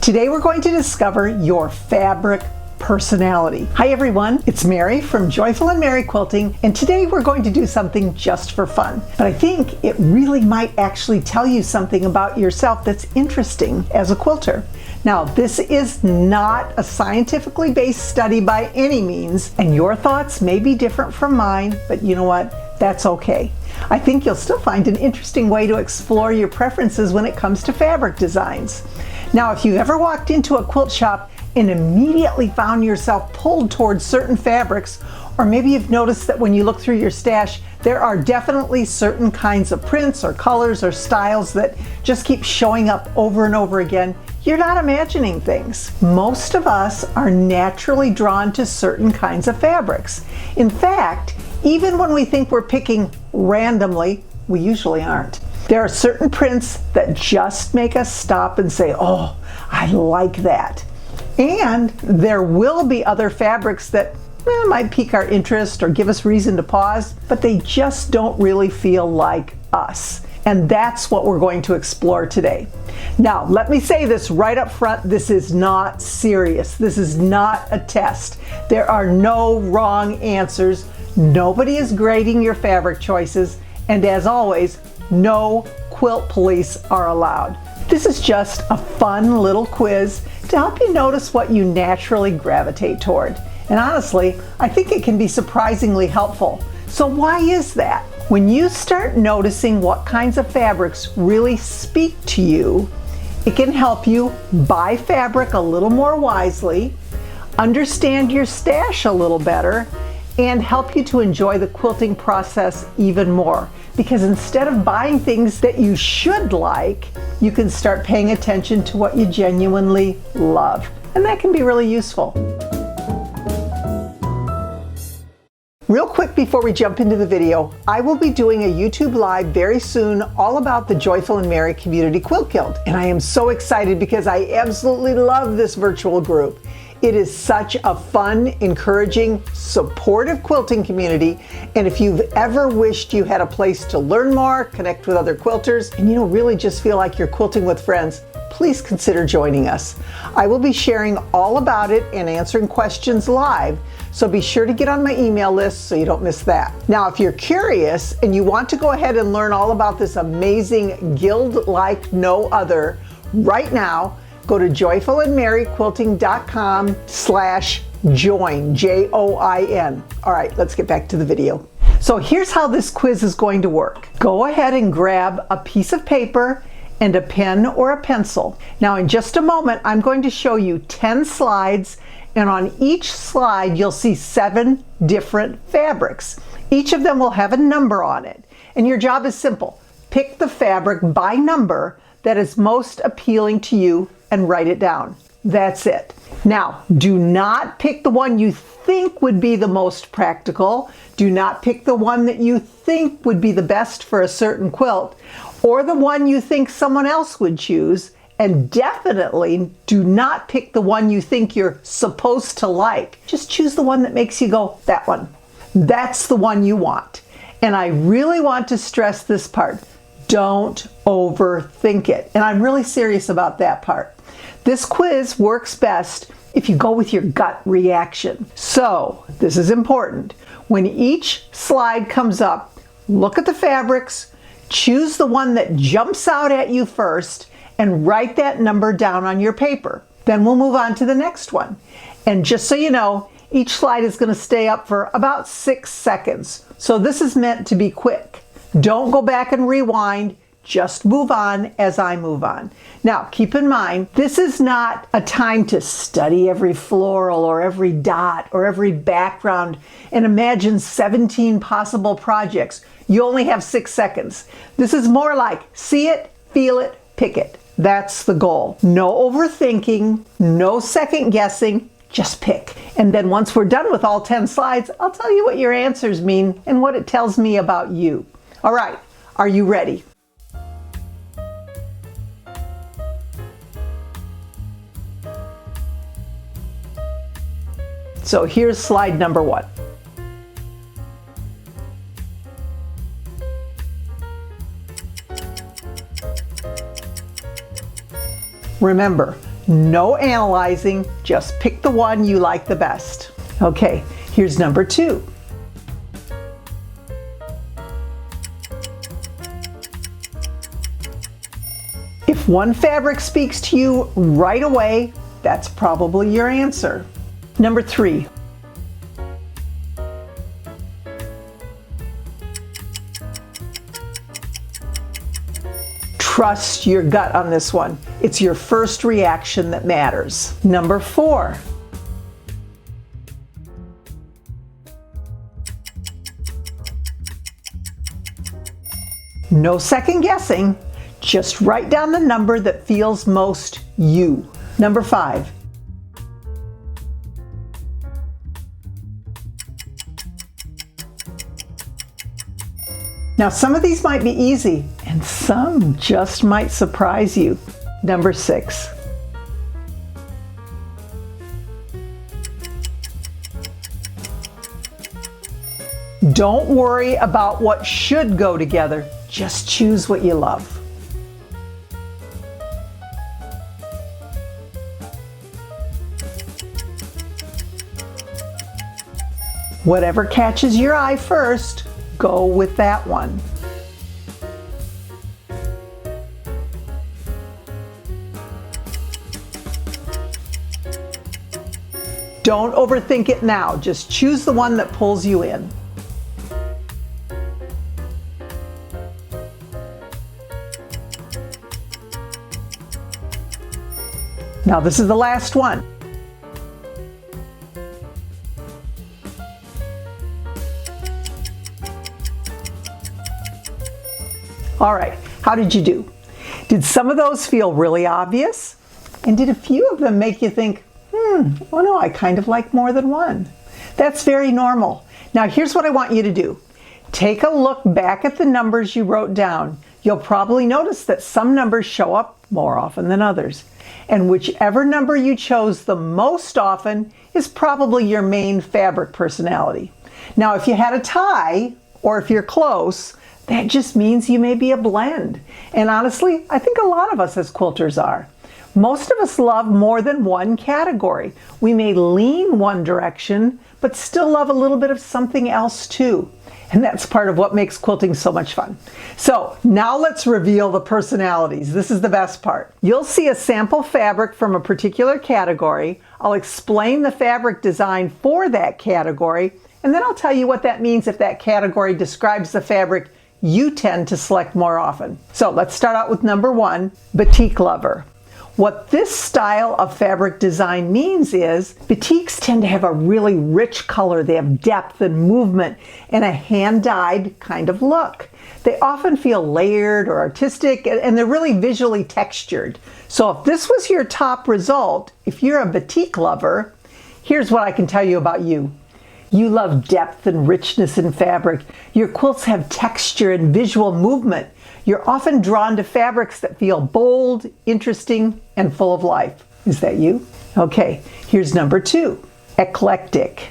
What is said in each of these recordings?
Today we're going to discover your fabric personality. Hi everyone, it's Mary from Joyful and Mary Quilting, and today we're going to do something just for fun. But I think it really might actually tell you something about yourself that's interesting as a quilter. Now, this is not a scientifically based study by any means, and your thoughts may be different from mine, but you know what? That's okay. I think you'll still find an interesting way to explore your preferences when it comes to fabric designs. Now, if you've ever walked into a quilt shop and immediately found yourself pulled towards certain fabrics, or maybe you've noticed that when you look through your stash, there are definitely certain kinds of prints or colors or styles that just keep showing up over and over again, you're not imagining things. Most of us are naturally drawn to certain kinds of fabrics. In fact, even when we think we're picking randomly, we usually aren't. There are certain prints that just make us stop and say, oh, I like that. And there will be other fabrics that might pique our interest or give us reason to pause, but they just don't really feel like us. And that's what we're going to explore today. Now, let me say this right up front, this is not serious. This is not a test. There are no wrong answers. Nobody is grading your fabric choices. And as always, no quilt police are allowed. This is just a fun little quiz to help you notice what you naturally gravitate toward. And honestly, I think it can be surprisingly helpful. So why is that? When you start noticing what kinds of fabrics really speak to you, it can help you buy fabric a little more wisely, understand your stash a little better, and help you to enjoy the quilting process even more. Because instead of buying things that you should like, you can start paying attention to what you genuinely love. And that can be really useful. Real quick before we jump into the video, I will be doing a YouTube Live very soon all about the Joyful and Mary Community Quilt Guild. And I am so excited because I absolutely love this virtual group. It is such a fun, encouraging, supportive quilting community. And if you've ever wished you had a place to learn more, connect with other quilters, and really just feel like you're quilting with friends, please consider joining us. I will be sharing all about it and answering questions live, so be sure to get on my email list so you don't miss that. Now, if you're curious and you want to go ahead and learn all about this amazing guild like no other, right now, go to joyfulandmaryquilting.com/join, J-O-I-N. All right, let's get back to the video. So here's how this quiz is going to work. Go ahead and grab a piece of paper and a pen or a pencil. Now in just a moment, I'm going to show you 10 slides, and on each slide you'll see 7 different fabrics. Each of them will have a number on it. And your job is simple. Pick the fabric by number that is most appealing to you and write it down. That's it. Now, do not pick the one you think would be the most practical. Do not pick the one that you think would be the best for a certain quilt, or the one you think someone else would choose. And definitely do not pick the one you think you're supposed to like. Just choose the one that makes you go, that one. That's the one you want. And I really want to stress this part. Don't overthink it. And I'm really serious about that part. This quiz works best if you go with your gut reaction. So, this is important. When each slide comes up, look at the fabrics, choose the one that jumps out at you first, and write that number down on your paper. Then we'll move on to the next one. And just so you know, each slide is going to stay up for about 6 seconds. So this is meant to be quick. Don't go back and rewind. Just move on as I move on. Now, keep in mind, this is not a time to study every floral or every dot or every background and imagine 17 possible projects. You only have 6 seconds. This is more like see it, feel it, pick it. That's the goal. No overthinking, no second guessing, just pick. And then once we're done with all 10 slides, I'll tell you what your answers mean and what it tells me about you. All right, are you ready? So here's slide number 1. Remember, No analyzing, just pick the one you like the best. Okay, here's number 2. If one fabric speaks to you right away, that's probably your answer. Number 3. Trust your gut on this one. It's your first reaction that matters. Number 4. No second guessing. Just write down the number that feels most you. Number 5. Now, some of these might be easy, and some just might surprise you. Number 6. Don't worry about what should go together. Just choose what you love. Whatever catches your eye first, go with that one. Don't overthink it now. Just choose the one that pulls you in. Now this is the last one. All right, how did you do? Did some of those feel really obvious? And did a few of them make you think, oh no, I kind of like more than one? That's very normal. Now here's what I want you to do. Take a look back at the numbers you wrote down. You'll probably notice that some numbers show up more often than others. And whichever number you chose the most often is probably your main fabric personality. Now if you had a tie, or if you're close, that just means you may be a blend. And honestly, I think a lot of us as quilters are. Most of us love more than one category. We may lean one direction, but still love a little bit of something else too. And that's part of what makes quilting so much fun. So now let's reveal the personalities. This is the best part. You'll see a sample fabric from a particular category. I'll explain the fabric design for that category, and then I'll tell you what that means if that category describes the fabric you tend to select more often. So let's start out with number 1, batik lover. What this style of fabric design means is batiks tend to have a really rich color. They have depth and movement and a hand-dyed kind of look. They often feel layered or artistic, and they're really visually textured. So if this was your top result, if you're a batik lover, here's what I can tell you about you. You love depth and richness in fabric. Your quilts have texture and visual movement. You're often drawn to fabrics that feel bold, interesting, and full of life. Is that you? Okay, here's number 2, eclectic.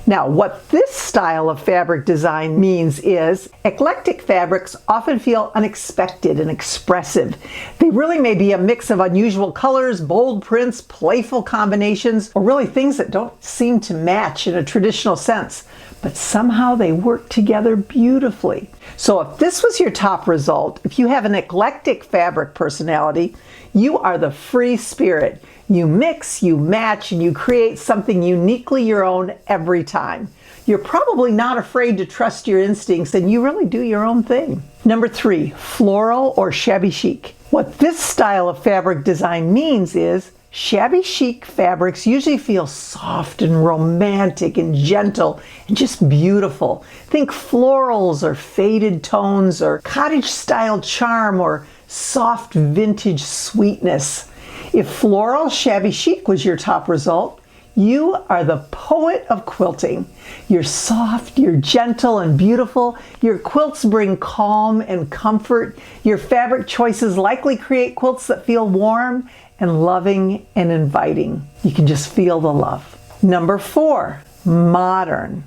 Now, what this style of fabric design means is eclectic fabrics often feel unexpected and expressive. They really may be a mix of unusual colors, bold prints, playful combinations, or really things that don't seem to match in a traditional sense, but somehow they work together beautifully. So if this was your top result, if you have an eclectic fabric personality, you are the free spirit. You mix, you match, and you create something uniquely your own every time. You're probably not afraid to trust your instincts, and you really do your own thing. Number 3, floral or shabby chic. What this style of fabric design means is shabby chic fabrics usually feel soft and romantic and gentle and just beautiful. Think florals or faded tones or cottage style charm or soft vintage sweetness. If floral shabby chic was your top result, you are the poet of quilting. You're soft, you're gentle and beautiful. Your quilts bring calm and comfort. Your fabric choices likely create quilts that feel warm and loving and inviting. You can just feel the love. Number 4, modern.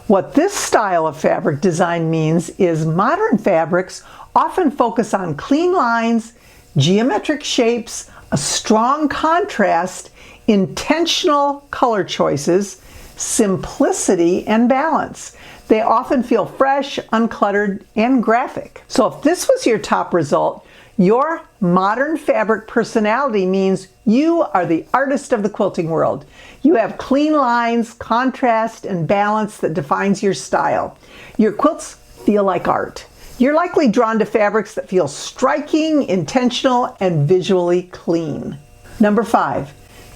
What this style of fabric design means is modern fabrics often focus on clean lines, geometric shapes, a strong contrast, intentional color choices, simplicity, and balance. They often feel fresh, uncluttered, and graphic. So if this was your top result, your modern fabric personality means you are the artist of the quilting world. You have clean lines, contrast, and balance that defines your style. Your quilts feel like art. You're likely drawn to fabrics that feel striking, intentional, and visually clean. Number 5,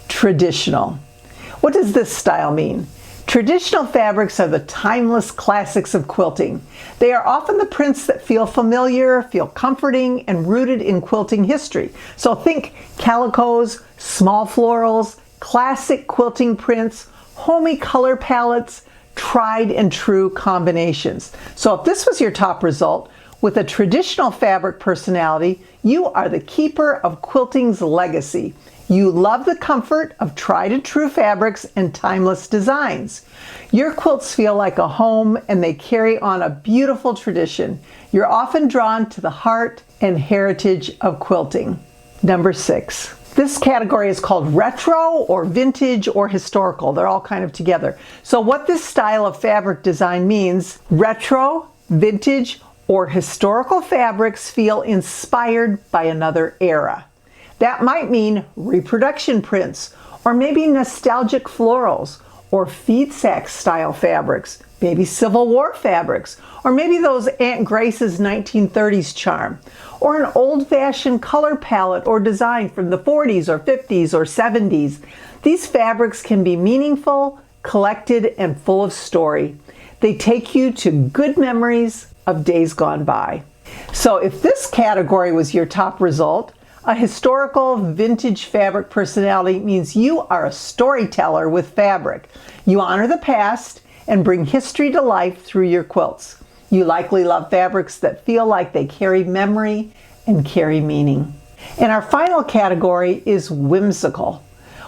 traditional. What does this style mean? Traditional fabrics are the timeless classics of quilting. They are often the prints that feel familiar, feel comforting, and rooted in quilting history. So think calicos, small florals, classic quilting prints, homey color palettes, tried and true combinations. So if this was your top result, with a traditional fabric personality, you are the keeper of quilting's legacy. You love the comfort of tried and true fabrics and timeless designs. Your quilts feel like a home and they carry on a beautiful tradition. You're often drawn to the heart and heritage of quilting. Number 6. This category is called retro or vintage or historical. They're all kind of together. So what this style of fabric design means, retro, vintage, or historical fabrics feel inspired by another era. That might mean reproduction prints, or maybe nostalgic florals, or feed sack style fabrics, maybe Civil War fabrics, or maybe those Aunt Grace's 1930s charm, or an old-fashioned color palette or design from the 40s or 50s or 70s. These fabrics can be meaningful, collected, and full of story. They take you to good memories of days gone by. So if this category was your top result, a historical vintage fabric personality means you are a storyteller with fabric. You honor the past and bring history to life through your quilts. You likely love fabrics that feel like they carry memory and carry meaning. And our final category is whimsical.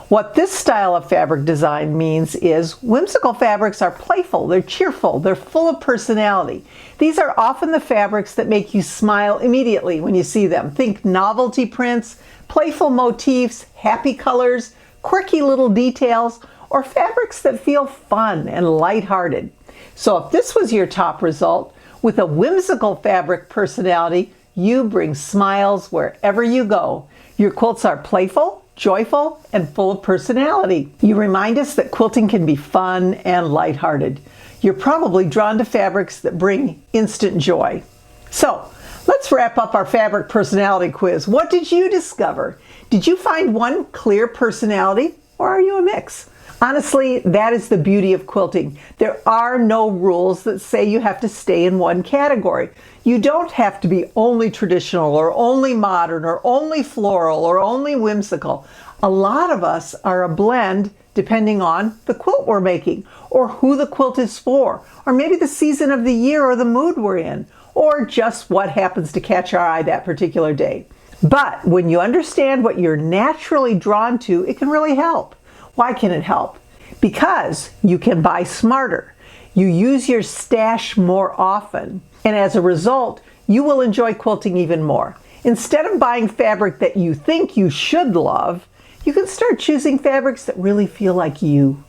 What this style of fabric design means is whimsical fabrics are playful, they're cheerful, they're full of personality. These are often the fabrics that make you smile immediately when you see them. Think novelty prints, playful motifs, happy colors, quirky little details, or fabrics that feel fun and lighthearted. So if this was your top result, with a whimsical fabric personality, you bring smiles wherever you go. Your quilts are playful, joyful, and full of personality. You remind us that quilting can be fun and lighthearted. You're probably drawn to fabrics that bring instant joy. So, let's wrap up our fabric personality quiz. What did you discover? Did you find one clear personality, or are you a mix? Honestly, that is the beauty of quilting. There are no rules that say you have to stay in one category. You don't have to be only traditional or only modern or only floral or only whimsical. A lot of us are a blend depending on the quilt we're making, or who the quilt is for, or maybe the season of the year or the mood we're in, or just what happens to catch our eye that particular day. But when you understand what you're naturally drawn to, it can really help. Why can it help? Because you can buy smarter. You use your stash more often. And as a result, you will enjoy quilting even more. Instead of buying fabric that you think you should love, you can start choosing fabrics that really feel like you.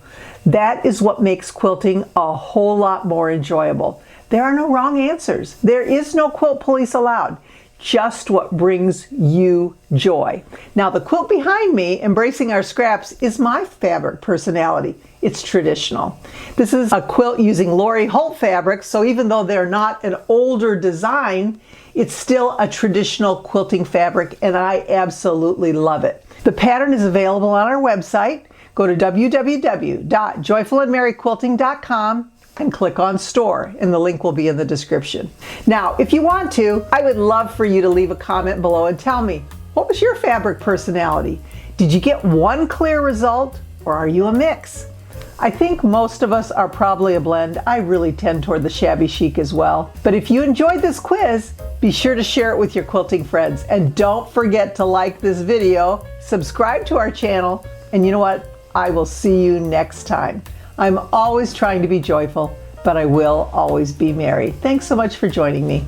That is what makes quilting a whole lot more enjoyable. There are no wrong answers. There is no quilt police allowed. Just what brings you joy. Now the quilt behind me, Embracing Our Scraps, is my fabric personality. It's traditional. This is a quilt using Lori Holt fabrics, so even though they're not an older design, it's still a traditional quilting fabric, and I absolutely love it. The pattern is available on our website. Go to www.joyfulandmerryquilting.com and click on store, and the link will be in the description. Now, if you want to, I would love for you to leave a comment below and tell me, what was your fabric personality? Did you get one clear result, or are you a mix? I think most of us are probably a blend. I really tend toward the shabby chic as well. But if you enjoyed this quiz, be sure to share it with your quilting friends. And don't forget to like this video, subscribe to our channel, and you know what? I will see you next time. I'm always trying to be joyful, but I will always be merry. Thanks so much for joining me.